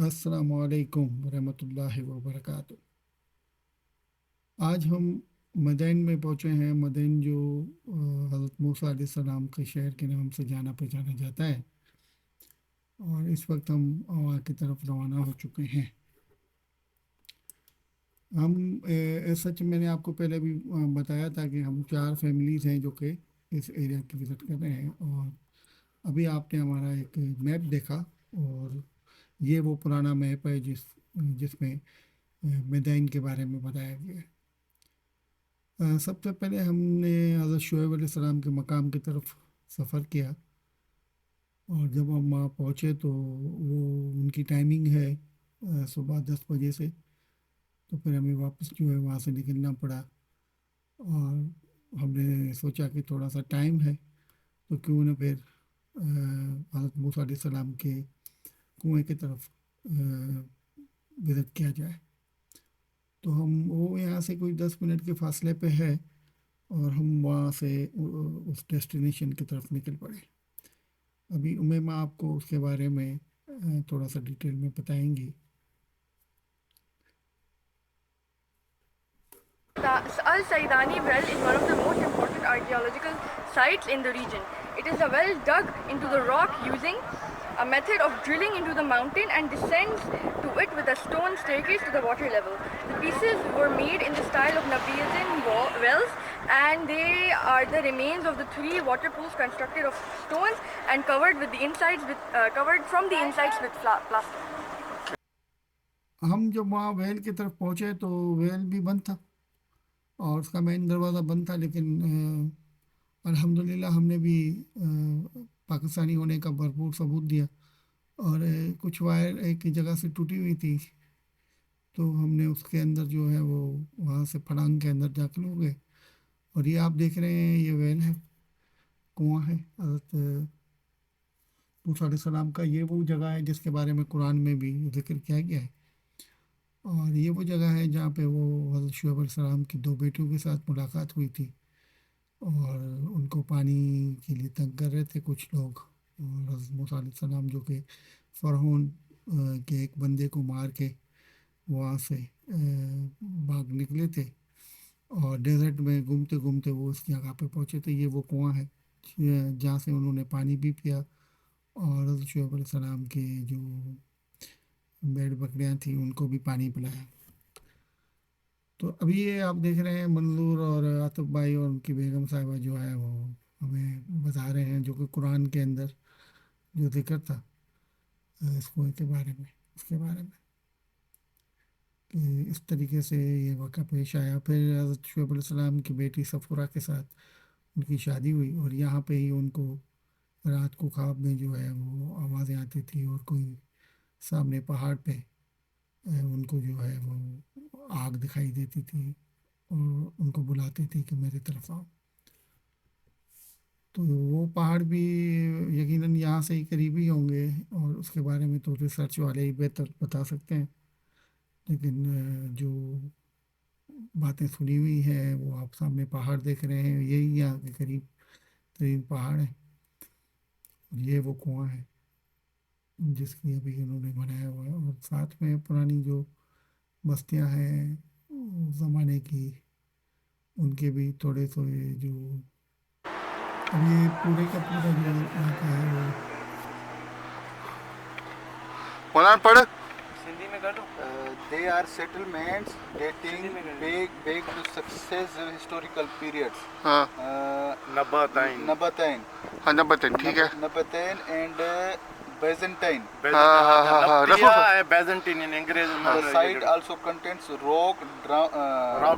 السلام علیکم ورحمۃ اللہ وبرکاتہ۔ آج ہم مدین میں پہنچے ہیں۔ مدین جو حضرت موسیٰ علیہ السلام کے شہر کے نام سے جانا پہچانا جاتا ہے، اور اس وقت ہم وہاں کی طرف روانہ ہو چکے ہیں۔ ہم سچ میں نے آپ کو پہلے بھی بتایا تھا کہ ہم 4 فیملیز ہیں جو کہ اس ایریا کی وزٹ کر رہے ہیں، اور ابھی آپ نے ہمارا ایک میپ دیکھا، اور یہ وہ پرانا میپ ہے جس میں مدین کے بارے میں بتایا گیا ہے۔ سب سے پہلے ہم نے حضرت شعیب علیہ السلام کے مقام کی طرف سفر کیا، اور جب ہم وہاں پہنچے تو وہ ان کی ٹائمنگ ہے صبح 10 بجے سے، تو پھر ہمیں واپس جو ہے وہاں سے نکلنا پڑا، اور ہم نے سوچا کہ تھوڑا سا ٹائم ہے تو کیوں نہ پھر حضرت موسیٰ علیہ السلام کے کنویں کی طرف وزٹ کیا جائے۔ تو وہ یہاں سے کوئی 10 منٹ کے فاصلے پہ ہے، اور ہم وہاں سے اس ڈیسٹینیشن کی طرف نکل پڑے۔ ابھی امیمہ آپ کو اس کے بارے میں تھوڑا سا ڈیٹیل میں بتائیں گی۔ The Al Saidani well is one of the most important archaeological sites in the region. It is a well dug into the rock using a method of drilling into the mountain and descends to it with a stone staircase to the water level. The pieces were made in the style of Nabatean wells, and they are the remains of the 3 water pools constructed of stones and covered from the insides with plaster. ہم جب وہاں well کی طرف پہنچے تو well بھی بند تھا، اور اس کا مین دروازہ بند تھا، لیکن الحمدللہ ہم نے بھی پاکستانی ہونے کا بھرپور ثبوت دیا، اور کچھ وائر ایک جگہ سے ٹوٹی ہوئی تھی، تو ہم نے اس کے اندر جو ہے وہ وہاں سے پھڑانگ کے اندر داخل ہو گئے۔ اور یہ آپ دیکھ رہے ہیں، یہ ویل ہے، کنواں ہے حضرت موسیٰ علیہ السلام کا۔ یہ وہ جگہ ہے جس کے بارے میں قرآن میں بھی ذکر کیا گیا ہے، اور یہ وہ جگہ ہے جہاں پہ وہ حضرت شعیب علیہ السلام کی 2 بیٹیوں کے ساتھ ملاقات ہوئی تھی، اور ان کو پانی کے لیے تنگ کر رہے تھے کچھ لوگ، اور حضرت موسیٰ علیہ السلام جو کہ فرعون کے ایک بندے کو مار کے وہاں سے بھاگ نکلے تھے، اور ڈیزرٹ میں گھومتے گھومتے وہ اس جگہ پہ پہنچے تھے۔ یہ وہ کنواں ہے جہاں سے انہوں نے پانی بھی پیا، اور حضرت شعیب علیہ السلام کے جو بیڑ بکریاں تھیں ان کو بھی پانی پلایا۔ تو ابھی یہ آپ دیکھ رہے ہیں منظور اور عاطف بھائی اور ان کی بیگم صاحبہ جو ہے وہ ہمیں بتا رہے ہیں، جو کہ قرآن کے اندر جو ذکر تھا اس کنویں کے بارے میں، اس کے بارے میں کہ اس طریقے سے یہ واقعہ پیش آیا۔ پھر حضرت شعیب علیہ السلام کی بیٹی صفورہ کے ساتھ ان کی شادی ہوئی، اور یہاں پہ ہی ان کو رات کو خواب میں جو ہے وہ آوازیں آتی تھی، اور کوئی سامنے پہاڑ پہ ان کو جو ہے وہ آگ دکھائی دیتی تھی، اور ان کو بلاتی تھی کہ میری طرف آؤ۔ تو وہ پہاڑ بھی یقیناً یہاں سے ہی قریبی ہوں گے، اور اس کے بارے میں تو ریسرچ والے ہی بہتر بتا سکتے ہیں، لیکن جو باتیں سنی ہوئی ہیں وہ آپ سامنے پہاڑ دیکھ رہے ہیں، یہی یہاں کے قریب ترین پہاڑ ہیں، اور یہ وہ کنواں ہے جس کی ابھی انہوں نے بنایا ہوا ہے، اور ساتھ میں پرانی جو بستیاں ہیں اس زمانے کی، ان کے بھی تھوڑے تھوڑے جو اب یہ پورے کا پورا جو علاقہ ہے وہ قرآن پڑھ۔ سندھی میں کر دو۔ They are settlements dating back to successive historical periods. ہاں Nabatean ہاں نمبر 10 ٹھیک ہے۔ Nabatean and Byzantine. نبطیہ بیزنٹین انگریز The site also contains rock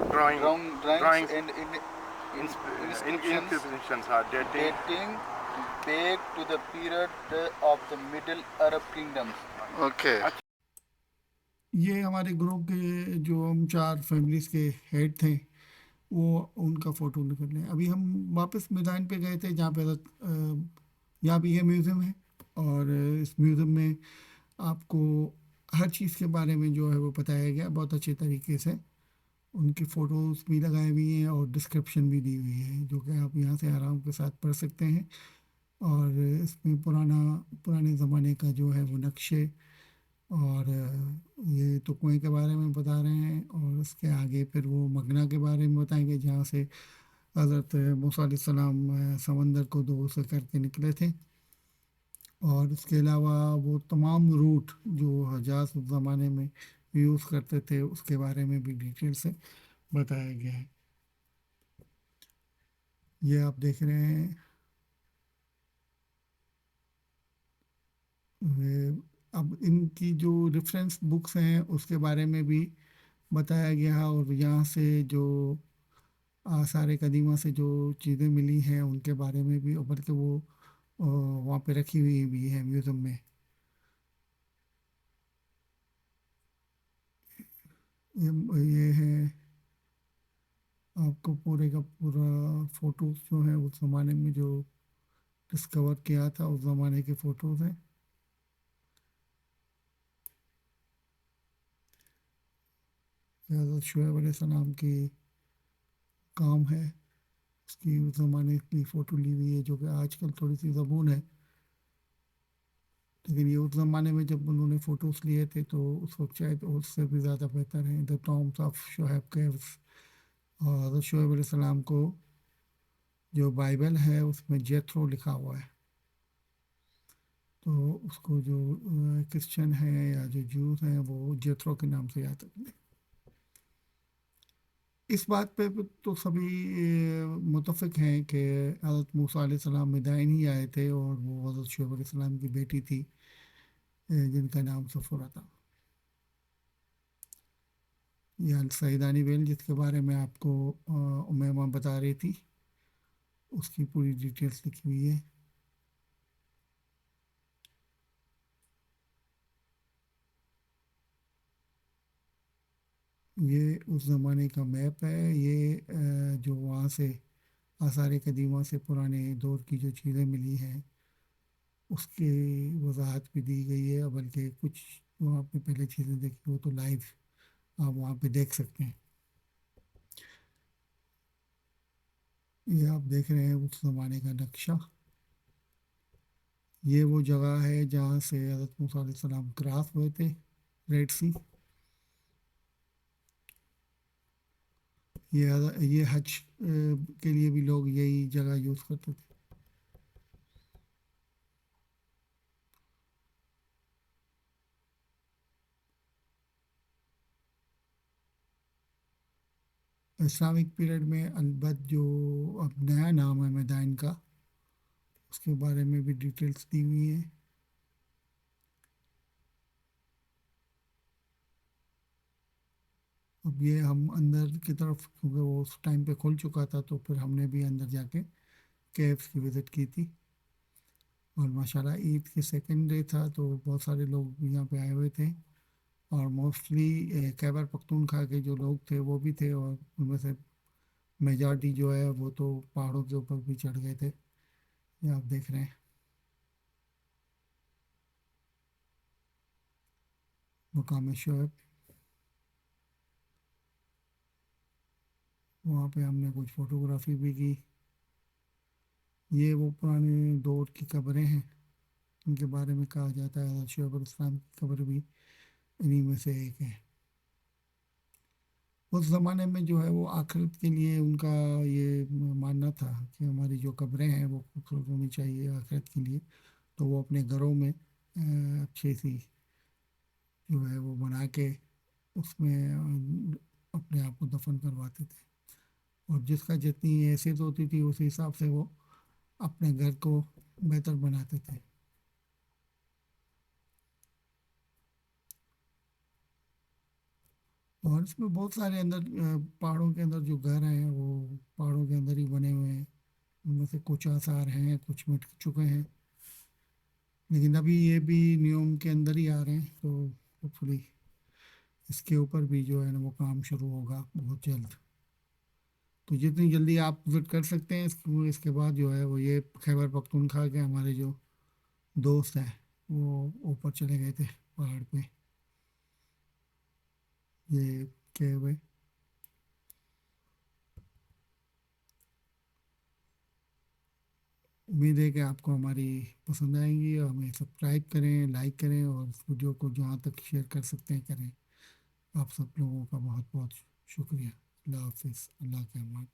drawings and inscriptions dating back to the period of the Middle Arab kingdoms. Okay, یہ ہمارے group کے جو ہم 4 فیملیز کے ہیڈ تھے وہ ان کا فوٹو نکل رہے ہیں۔ ابھی ہم واپس میدان پہ گئے تھے جہاں پہ یہاں پہ یہ میوزیم ہے، اور اس میوزیم میں آپ کو ہر چیز کے بارے میں جو ہے وہ بتایا گیا بہت اچھے طریقے سے۔ ان کی فوٹوز بھی لگائی ہوئی ہیں اور ڈسکرپشن بھی دی ہوئی ہے، جو کہ آپ یہاں سے آرام کے ساتھ پڑھ سکتے ہیں، اور اس میں پرانے زمانے کا جو ہے وہ نقشے اور یہ تو کنویں کے بارے میں بتا رہے ہیں، اور اس کے آگے پھر وہ مگنا کے بارے میں بتائیں گے جہاں سے حضرت موسیٰ علیہ السلام سمندر کو دو سے کر کے نکلے تھے، اور اس کے علاوہ وہ تمام روٹ جو حجاز اس زمانے میں یوز کرتے تھے اس کے بارے میں بھی ڈیٹیل سے بتایا گیا ہے۔ یہ آپ دیکھ رہے ہیں اب ان کی جو ریفرنس بکس ہیں اس کے بارے میں بھی بتایا گیا، اور یہاں سے جو آثار قدیمہ سے جو چیزیں ملی ہیں ان کے بارے میں بھی، اور بلکہ وہ وہاں پہ رکھی ہوئی بھی ہے میوزیم میں۔ یہ ہے آپ کو پورے کا پورا فوٹوز جو ہیں اس زمانے میں جو ڈسکور کیا تھا اس زمانے کے فوٹوز ہیں۔ حضرت شعیب علیہ السلام کی کام ہے، اس کی اس زمانے کی فوٹو لی ہوئی ہے، جو کہ آج کل تھوڑی سی زبون ہے، لیکن یہ اس زمانے میں جب انہوں نے فوٹوز لیے تھے تو اس وقت شاید اس سے بھی زیادہ بہتر ہیں۔ دا ٹامس آف شعیب کیوس، اور حضرت شعیب علیہ السلام کو جو بائبل ہے اس میں جیتھرو لکھا ہوا ہے، تو اس کو جو کرسچن ہیں یا جو جوز ہیں وہ جیتھرو کے نام سے یاد رکھتے ہیں۔ اس بات پہ تو سبھی متفق ہیں کہ حضرت موسیٰ علیہ السلام مدائن ہی آئے تھے، اور وہ حضرت شعیب علیہ السلام کی بیٹی تھی جن کا نام سفورہ تھا۔ یہ السیدانی ویل جس کے بارے میں آپ کو امیمہ بتا رہی تھی، اس کی پوری ڈیٹیلس لکھی ہوئی ہے۔ یہ اس زمانے کا میپ ہے، یہ جو وہاں سے آثار قدیمہ سے پرانے دور کی جو چیزیں ملی ہیں اس کی وضاحت بھی دی گئی ہے، بلکہ کچھ جو آپ نے پہلے چیزیں دیکھی وہ تو لائیو آپ وہاں پہ دیکھ سکتے ہیں۔ یہ آپ دیکھ رہے ہیں اس زمانے کا نقشہ، یہ وہ جگہ ہے جہاں سے حضرت موسیٰ علیہ السلام کراس ہوئے تھے ریڈ سی۔ یہ حج کے لیے بھی لوگ یہی جگہ یوز کرتے تھے۔ اسلامک پیریڈ میں البت جو اب نیا نام ہے میدان کا، اس کے بارے میں بھی ڈیٹیلس دی ہوئی ہیں۔ اب یہ ہم اندر کی طرف، کیونکہ وہ اس ٹائم پہ کھل چکا تھا تو پھر ہم نے بھی اندر جا کے کیوس کی وزٹ کی تھی، اور ماشاءاللہ عید کے سیکنڈ ڈے تھا تو بہت سارے لوگ یہاں پہ آئے ہوئے تھے، اور موسٹلی خیبر پختونخوا کے جو لوگ تھے وہ بھی تھے، اور ان میں سے میجارٹی جو ہے وہ تو پہاڑوں کے اوپر بھی چڑھ گئے تھے۔ یہ آپ دیکھ رہے ہیں مقام شعیب، وہاں پہ ہم نے کچھ فوٹوگرافی بھی کی۔ یہ وہ پرانے دور کی قبریں ہیں، ان کے بارے میں کہا جاتا ہے حضرت شعیب علیہ السلام کی قبر بھی انہی میں سے ایک ہے۔ اس زمانے میں جو ہے وہ آخرت کے لیے ان کا یہ ماننا تھا کہ ہماری جو قبریں ہیں وہ خوبصورت ہونی چاہیے آخرت کے لیے، تو وہ اپنے گھروں میں اچھی سی جو ہے وہ بنا کے اس میں اپنے آپ کو دفن کرواتے تھے، اور جس کا جتنی حیثیت ہوتی تھی اسی حساب سے وہ اپنے گھر کو بہتر بناتے تھے۔ اور اس میں بہت سارے اندر پہاڑوں کے اندر جو گھر ہیں وہ پہاڑوں کے اندر ہی بنے ہوئے ہیں، ان میں سے کچھ آثار ہیں، کچھ مٹ چکے ہیں، لیکن ابھی یہ بھی نیوم کے اندر ہی آ رہے ہیں، تو ہوپ فلی اس کے اوپر بھی جو ہے نا وہ کام شروع ہوگا بہت جلد۔ تو جتنی جلدی آپ وزٹ کر سکتے ہیں اس کے بعد جو ہے وہ یہ خیبر پختونخوا کے ہمارے جو دوست ہیں وہ اوپر چلے گئے تھے پہاڑ پہ، یہ کیو ہے۔ امید ہے کہ آپ کو ہماری پسند آئیں گی، اور ہمیں سبسکرائب کریں، لائک کریں، اور اس ویڈیو کو جہاں تک شیئر کر سکتے ہیں کریں۔ آپ سب لوگوں کا بہت بہت شکریہ۔ اللہ حافظ، اللہ کے امان۔